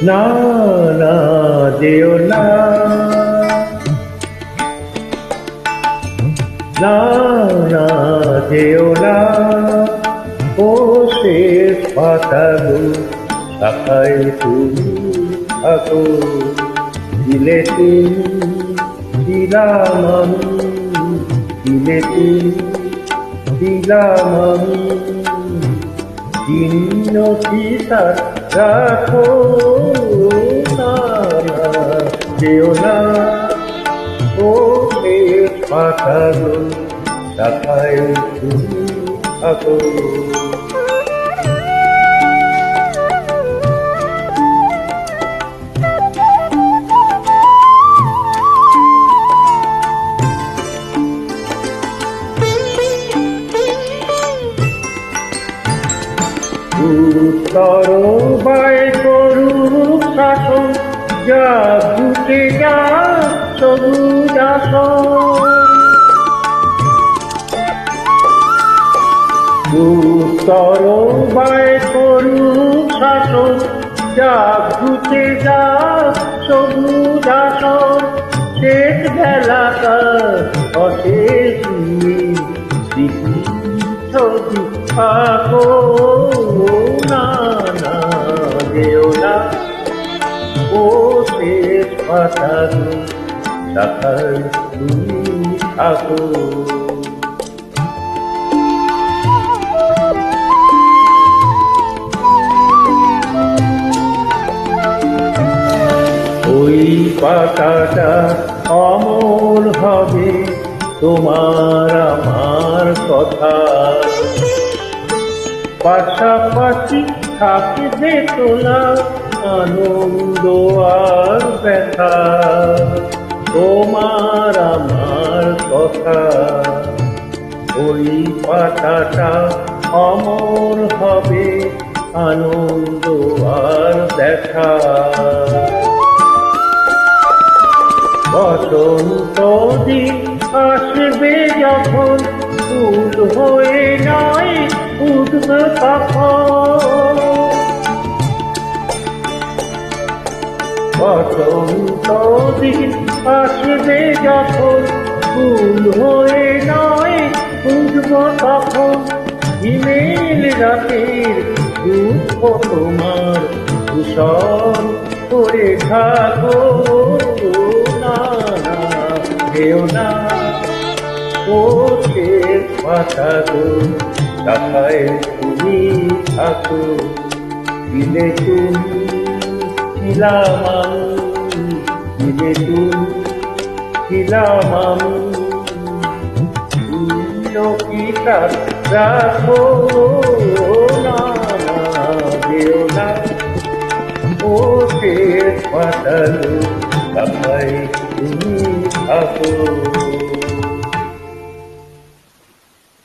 না না যেও না, না না যেও না, ও শেষ পাতাগুলো শাখায় তুমি থাকো, দিলে তুমি দিলাম আমি, দিলে তুমি দিলাম আমি, চিহ্ন চিতা রাখো, না না যেও না, ও শেষ পাতাগুলো শাখায় তুমি থাকো। উত্তর বাই করুক শাসন, যা ঘুটে যা সবুজ আসন। উত্তর বাই করুক শাসন, যা ঘুটে যা সবুজ আসন। শেষ বেলাকার অশেষ স্মৃতি ছবি থাকো, না না যেও না, ও শেষ পাতাগুলো শাখায় তুমি থাকো। ওই পাতাটা অমর হবে তোমার আমার কথা, পাশাপাশি থাকবে তোলা আনন্দ আর ব্যথা, তোমার আমার কথা। ওই পাতাটা অমর হবে আনন্দ আর ব্যথা। বসন্ত দিন আসবে যখন, ফুল হয়ে নয় উঠবে তখন। বসন্ত দিন আসবে যখন, ফুল হয়ে নয় উঠব তখন। হিমেল রাতের দুঃখ তোমার ভূষণ করে থাকো, না না যেও না, ও শেষ পাতাগুলো শাখায় তুমি থাকো, দিলে তুমি দিলাম আমি, দিলে তুমি দিলাম আমি, চিহ্নটা রাখো, না না যেও না, ও শেষ পাতাগুলো শাখায় তুমি থাকো।